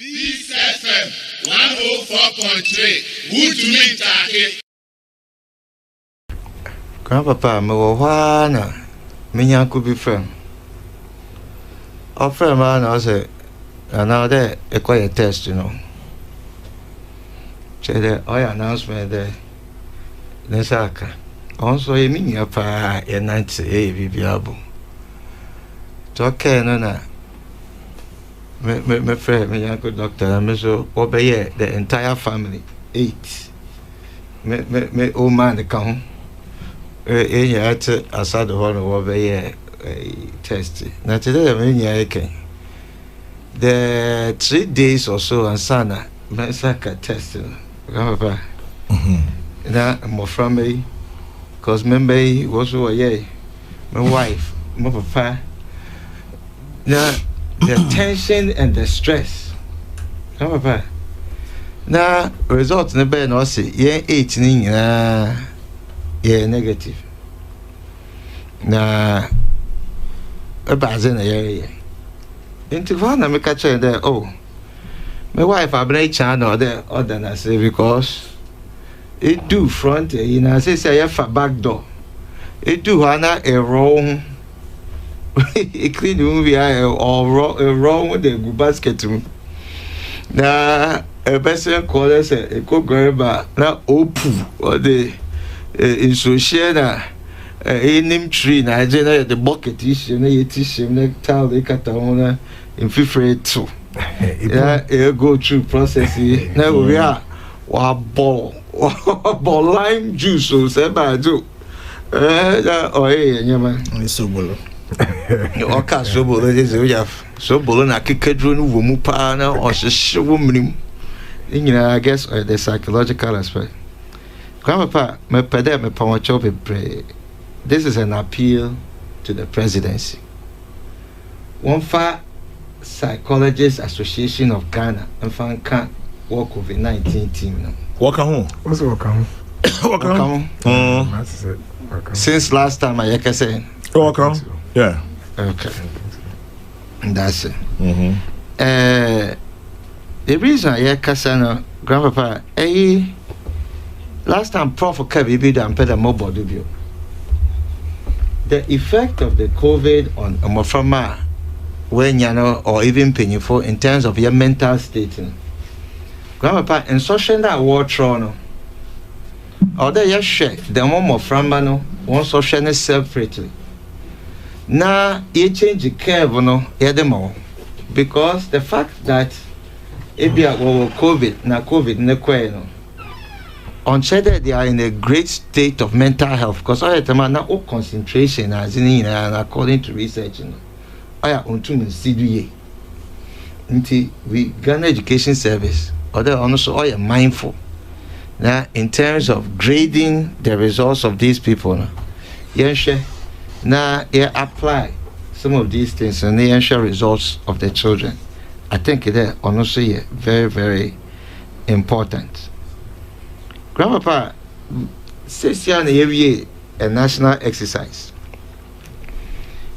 Peace FM 104.3. Who to me take? Grandpapa, me wana minya could be friend. Our friend man I say, and now there a quiet test, you know. Say the announcement there. Nesaka. Also, a mini up a 90 biabu. Talk no na. My friend, my uncle doctor, and so obey the entire family. 8. Me old man the count. At aside the one obey a test. Now today, I mean, the 3 days or so, and sana, my saka testing. Now, my family, because remember, was my wife, my papa. Now, the tension and the stress. Papa. Now, results in the bed, no see, 18, negative. Now, a basin area. Into one, I make a chair there. Oh, my wife, I break channel there, other than I say, because it do front, you know, I say, I have a back door. It do Hana a wrong. It clean the movie or wrong with the basket. Now, a person call us a cook grabber, now opu or the in Sociana, a name tree, na generate the bucket issue, na tissue, na towel, they cut on in February 2. Yeah, go through process. Now we are ball lime juice, so say by do. Oh, yeah, man, it's so bull. Okay, so bull is we have so bull na kikedru no wo mu pa na o hye wo mnim. I guess the psychological aspect. Grandpapa, me pede me pamocho be pray. This is an appeal to the presidency. One fa Psychologists Association of Ghana and fan can work COVID-19 team now. Work home. What's work home? Work home. That's it. Since last time I say. Work home. Yeah. Okay. That's it. The reason I say Grandpapa, last time Prof. Kabibi and Peter Mobo debut. The effect of the COVID on Mofama, when you know, or even painful in terms of your mental state. Grandpapa, in social that war trauma, or there you share the one Mofama no one social separately. Now you change the curve no more because the fact that if you are COVID, now COVID no on that they are in a great state of mental health because all the time now concentration as in and according to research I am on to CDA until we Ghana Education Service or they also are mindful now in terms of grading the results of these people now apply some of these things and they ensure results of the children. I think they're honestly very, very important. Grandpapa, says every year a national exercise.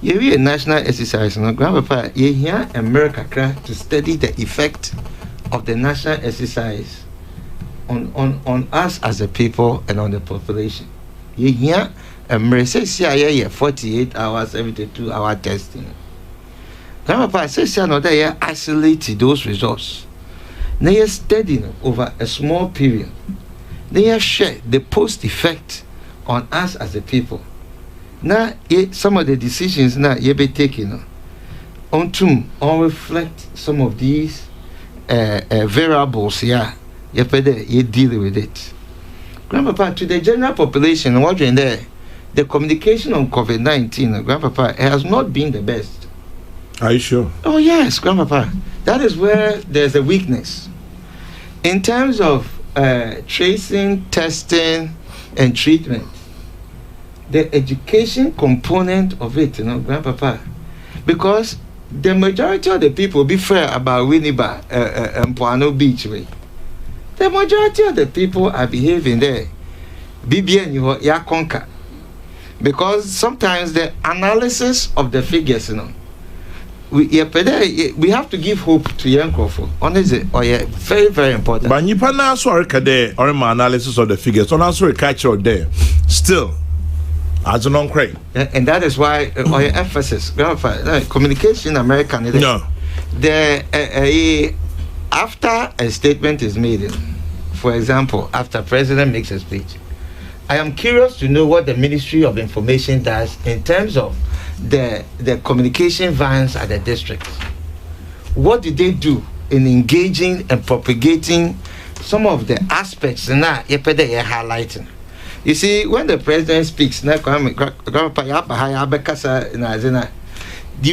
Every a national exercise, no Grandpapa, you hear America to study the effect of the national exercise on us as a people and on the population. You hear America say 48 hours, 72 hour testing. Grandpapa says they isolated those results. They are studying over a small period. They share the post effect on us as a people. Now, some of the decisions now you be taking on to reflect some of these variables here. You deal with it. Grandpapa, to the general population, watching there, the communication on COVID-19, Grandpapa, has not been the best. Are you sure? Oh yes, Grandpapa. That is where there's a weakness. In terms of tracing, testing, and treatment, the education component of it, Grandpapa, because the majority of the people be fair about Winneba and Puano Beach way. The majority of the people are behaving there. BBN you ya conquer. Because sometimes the analysis of the figures, we have to give hope to young Akufo. Honestly, very, very important. But you can also record or my analysis of the figures. So also catch there. Still, as an on-crate. And that is why our emphasis, communication in America. No. After a statement is made, for example, after President makes a speech, I am curious to know what the Ministry of Information does in terms of the communication vans at the districts. What did they do in engaging and propagating some of the aspects that you're highlighting? You see, when the president speaks, you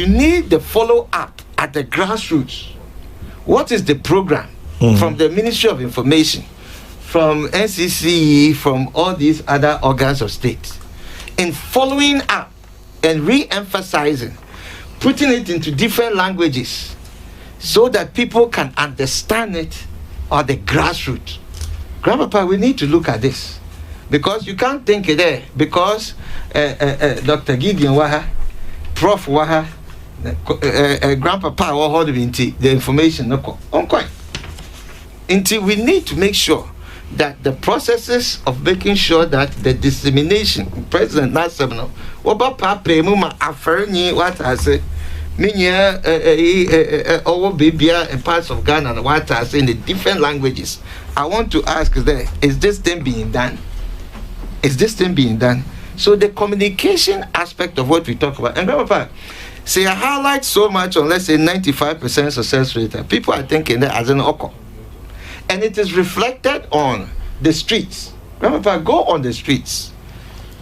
need the follow-up at the grassroots. What is the program from the Ministry of Information, from NCC, from all these other organs of state, in following up and re-emphasizing, putting it into different languages so that people can understand it on the grassroots? Grandpapa, we need to look at this, because you can't think it there because Dr. Gideon Waha, Prof. Waha, Grandpapa or the information until we need to make sure that the processes of making sure that the dissemination, President Nasemno, Oba Pape Muma Aferni, what I say, Minya Owo Bibia and parts of Ghana, and what I say in the different languages. I want to ask there, is this thing being done? Is this thing being done? So the communication aspect of what we talk about, and Grandpapa, say I highlight so much on, let's say, 95% success rate. People are thinking that as an oko. And it is reflected on the streets. Remember, go on the streets.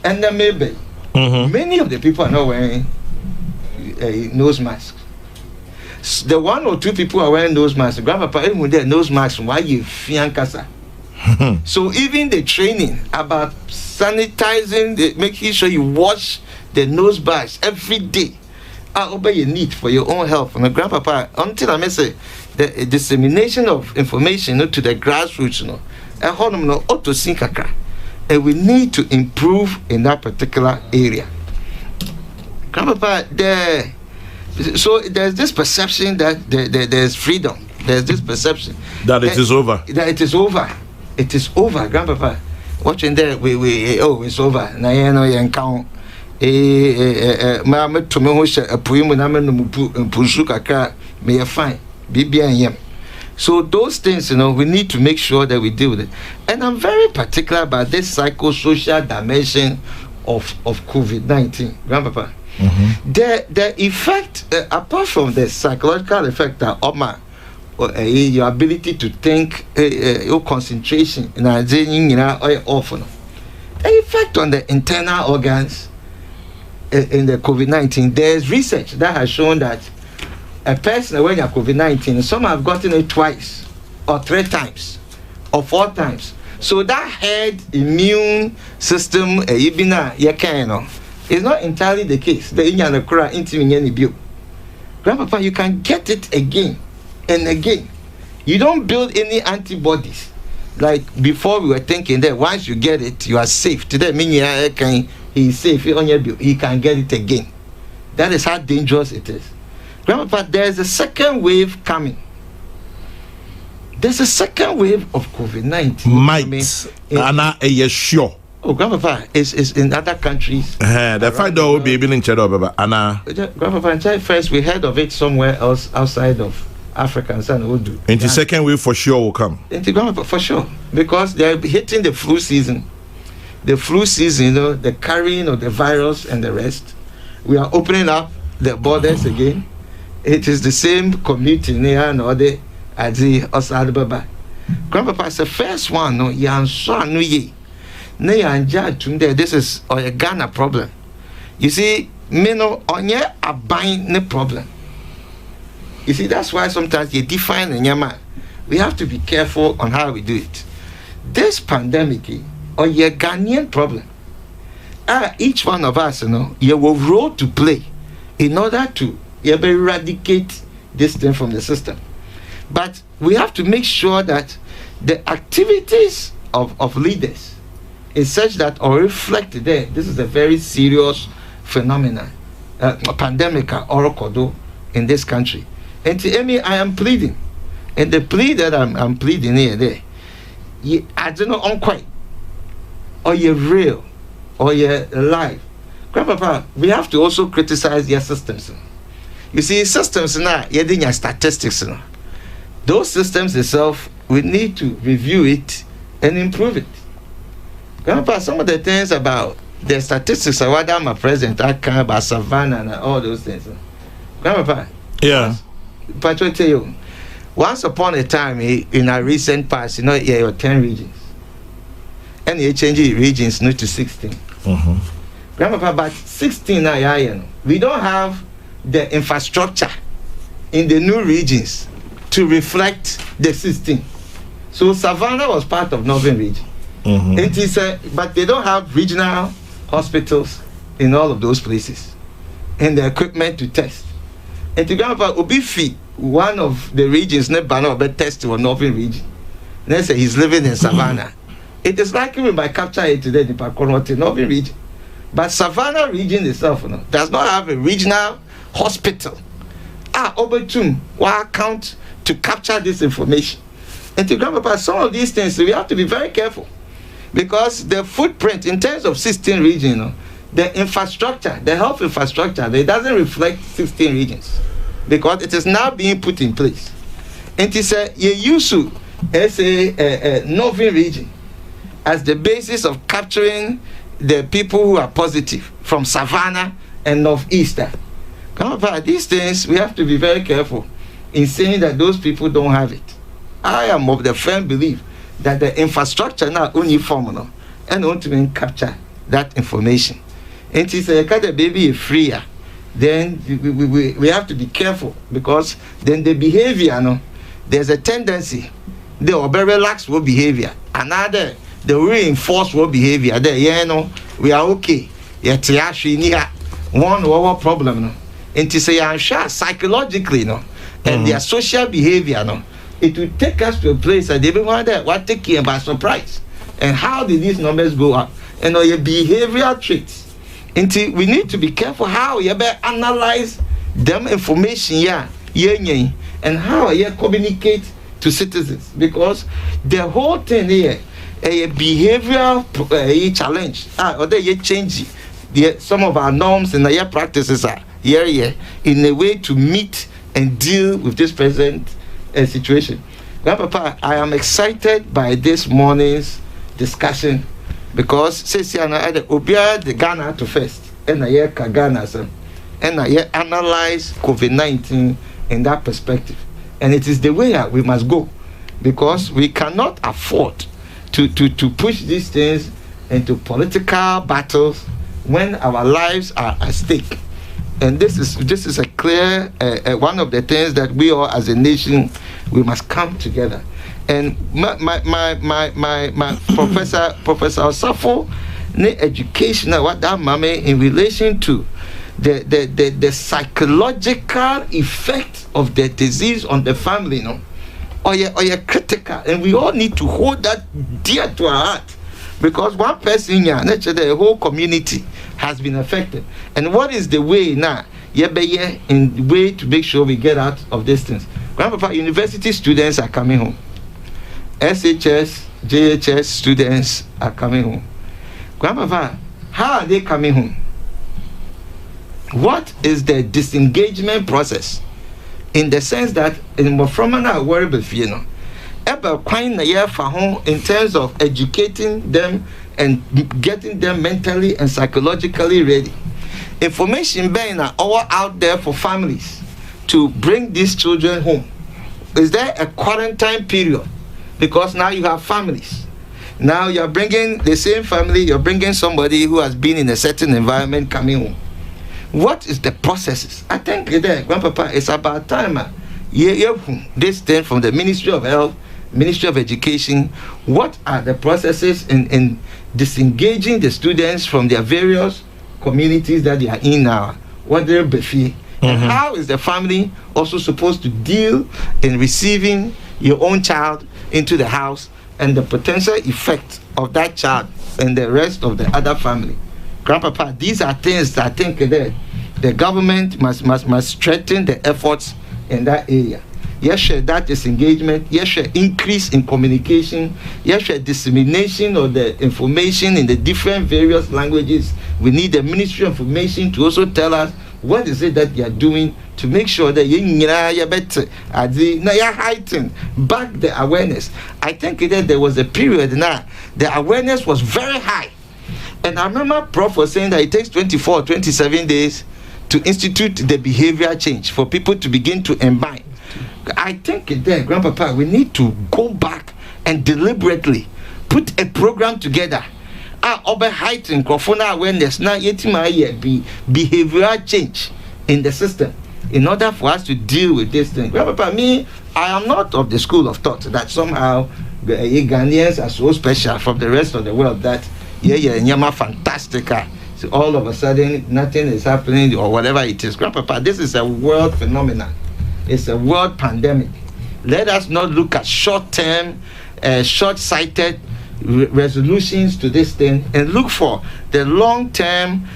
And then maybe many of the people are not wearing nose masks. The one or two people are wearing nose masks. Grandpapa, even with their nose masks, why you fiancasa? So even the training about sanitizing, making sure you wash the nose bags every day, obey your need for your own health. And Grandpapa, until I may say the dissemination of information to the grassroots, and we need to improve in that particular area. Grandpapa, so there's this perception that there's freedom. There's this perception that it is over. That it is over. It is over, Grandpapa. Watching there, it's over. Now you know you count. Mama to me who a poem when I'm in Pushuka, may fine, BBM. So those things, we need to make sure that we deal with it. And I'm very particular about this psychosocial dimension of COVID-19, Grandpapa. The effect, apart from the psychological effect that your ability to think, your concentration, the effect on the internal organs in the COVID-19, there's research that has shown that a person when you have COVID-19, some have gotten it twice or 3 times or 4 times. So that herd immune system, is not entirely the case. Grandpapa, you can get it again and again. You don't build any antibodies. Like before, we were thinking that once you get it, you are safe. Today, he's safe. He can get it again. That is how dangerous it is. Grandpapa, there's a second wave coming. There's a second wave of COVID-19. Anna, yes, sure. Oh, Grandpapa, is in other countries. The fact that we'll be able to check over Anna. Grandpapa, first we heard of it somewhere else outside of Africa and San Udu. And the second wave for sure will come. Grandpapa, for sure, because they're hitting the flu season. The flu season, the carrying of the virus and the rest. We are opening up the borders again. It is the same commuting here and other as the Osad Baba. Grandpapa, it's the first one. This is a Ghana problem. You see, a buying problem. You see, that's why sometimes you define in your mind. We have to be careful on how we do it. This pandemic, or your Ghanaian problem. Each one of us, you have a role to play in order to eradicate this thing from the system. But we have to make sure that the activities of leaders is such that or reflect there. This is a very serious phenomenon, pandemic or kodo in this country. And to Amy, I am pleading. And the plea that I'm pleading here, there, I don't know, unquite, or you're real, or you're alive. Grandpapa, we have to also criticize your systems. You see, systems now, you're doing your statistics. Those systems itself, we need to review it and improve it. Grandpa, some of the things about the statistics of what I'm a president, I can about Savannah and all those things. Grandpa, yeah. But I tell you, once upon a time in our recent past, you were 10 regions. And you change regions now to 16. Grandpa, but 16 now, we don't have the infrastructure in the new regions to reflect the 16. So Savannah was part of Northern region. It is, but they don't have regional hospitals in all of those places and the equipment to test. And to Grandpa, Obifi, one of the regions, never test to a Northern region. They say he's living in Savannah. It is like we might capture it today in the Northern region. But Savannah region itself does not have a regional hospital. Obertum, what account to capture this information. And to Grandpa, some of these things, we have to be very careful. Because the footprint in terms of 16 regions, the infrastructure, the health infrastructure, it doesn't reflect 16 regions. Because it is now being put in place. And it said, you use to as a Northern region as the basis of capturing the people who are positive from Savannah and Northeastern. However, these things, we have to be very careful in saying that those people don't have it. I am of the firm belief that the infrastructure now uniform and ultimately capture that information. And it is a kind of baby freer. Then we have to be careful, because then the behavior, there's a tendency, they will be relaxed with behavior. Another, they reinforce what behavior. There, we are okay. One over problem, and to say I'm sure psychologically, and their social behavior, it will take us to a place that they wonder what taking by surprise, and how did these numbers go up, and your behavioral traits. Until we need to be careful how you better analyze them information, and how you communicate to citizens, because the whole thing here, a behavioral challenge, or they change some of our norms and our practices are here in a way to meet and deal with this present situation. Grandpapa, I am excited by this morning's discussion, because since you are the Ghana to first, and I hear Ghana, and I hear analyze COVID-19 in that perspective, and it is the way we must go, because we cannot afford to push these things into political battles when our lives are at stake. And this is a clear one of the things that we all as a nation, we must come together. And my Professor Osafo, education, what that mame in relation to the psychological effect of the disease on the family, or you're critical, and we all need to hold that dear to our heart, because one person here, the whole community has been affected. And what is the way now? In the way to make sure we get out of this things. Grandpapa, university students are coming home. SHS, JHS students are coming home. Grandpapa, how are they coming home? What is the disengagement process? In the sense that in Mofromana worrible fear, in terms of educating them and getting them mentally and psychologically ready. Information being all out there for families to bring these children home. Is there a quarantine period? Because now you have families. Now you're bringing the same family, you're bringing somebody who has been in a certain environment coming home. What is the processes? I think there, Grandpapa, it's about time. This thing from the Ministry of Health, Ministry of Education, what are the processes in disengaging the students from their various communities that they are in now? What they're befi, and how is the family also supposed to deal in receiving your own child into the house and the potential effect of that child and the rest of the other family? Grandpapa, these are things that I think that the government must strengthen the efforts in that area. Yes, sure, that is engagement. Yes, sure, increase in communication. Yes, sure, dissemination of the information in the different various languages. We need the Ministry of Information to also tell us what is it that you are doing to make sure that you heighten back the awareness. I think that there was a period now the awareness was very high, and I remember Prof was saying that it takes 24 or 27 days to institute the behavior change for people to begin to imbibe. I think there, Grandpapa, we need to go back and deliberately put a program together. Over heighten awareness now be behavioral change in the system in order for us to deal with this thing. Grandpapa, me, I am not of the school of thought that somehow the Ghanaians are so special from the rest of the world that nyama fantastica. So all of a sudden nothing is happening or whatever it is. Grandpapa, this is a world phenomenon. It's a world pandemic. Let us not look at short-term, short-sighted resolutions to this thing and look for the long-term,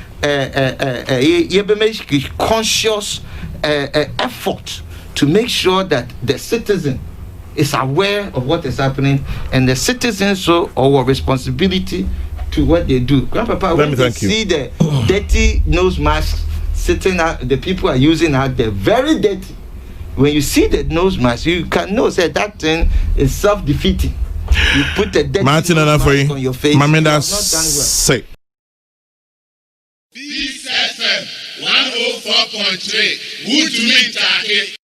conscious effort to make sure that the citizen is aware of what is happening and the citizens show our responsibility to what they do. Grandpapa, when you see the dirty nose masks sitting out, the people are using out there, very dirty. When you see the nose mask, you can know that thing is self-defeating. You put a dirty nose mask on your face. Say. Peace FM 104.3. Who to meet